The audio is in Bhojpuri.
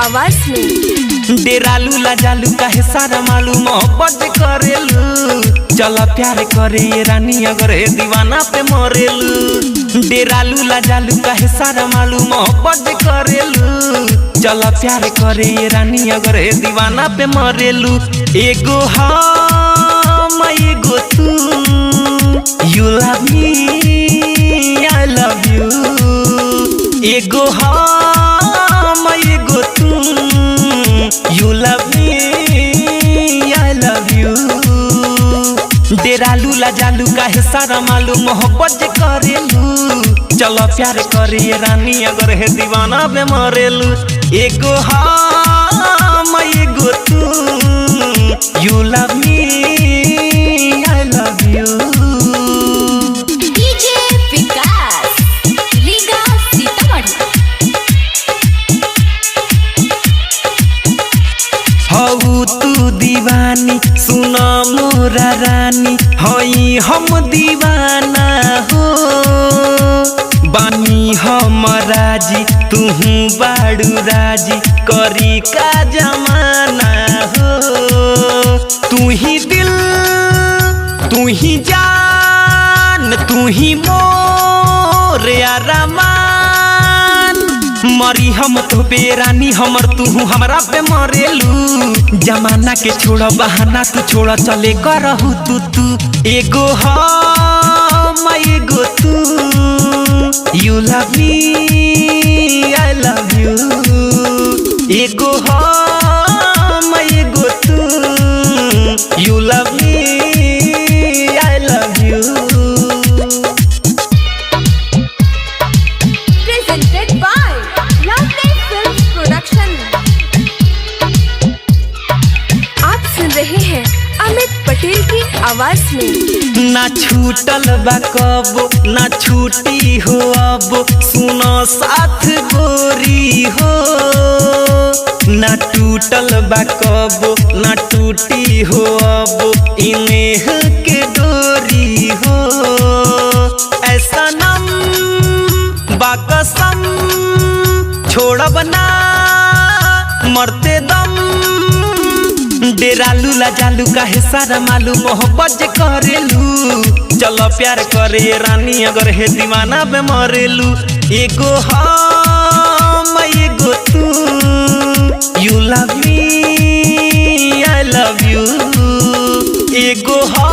आवाज में। डेरालू लाजालू काहे सारा मालूम मोहब्बत करेलू, चला प्यार करे ये रानी अगर ए दीवाना पे मरेलू। डेरालू लाजालू काहे सारा मालूम मोहब्बत करेलू, चला प्यार करे ये रानी अगर ए दीवाना पे मरेलू। एगो हम एगो तू, you love me I love you. एगो हम एगो तू, you love me I love you. डेरालू लाजालू काहे सारा मालूम मोहब्बत करेलू, चलो प्यार करे ये रानी अगर है दीवाना पे मरेलू। एगो हम एगो तू, you love me I love you. DJ Vikas Riga Sitamarhi. हऊ तू दीवानी सुना मोरा रानी, हई हम दीवाना हो। बानी हम राजी तुहू बाड़ू राजी, करी का जमाना हो। तू ही दिल तू ही जान तू ही मोर अरमान। मरी हम तो बेरानी हमर तू हमरा पे मरेलू। जमाना के छोड़ बहाना तू छोड़ चले करहू तू। एगो हम एगो तू, you love me I love you. एगो हम एगो तू, you love me I love you. Presented by lovely films production. आप सुन रहे हैं अमित पटेल की आवाज में। ना छूटल बा कबो ना छूटी हो अब, सुनो साथ गोरी हो। ना टूटल बा कबो ना टूटी हो अब, इनेह के डोरी हो। ऐसा नम बाकसम छोड़ब ना मरते दम। डेरालू लाजालू काहे सारा मालूम मोहब्बत करेलू, चलो प्यार करे रानी अगर है दीवाना पे मरेलू। एगो हम एगो तू, you love me I love you. एगो हम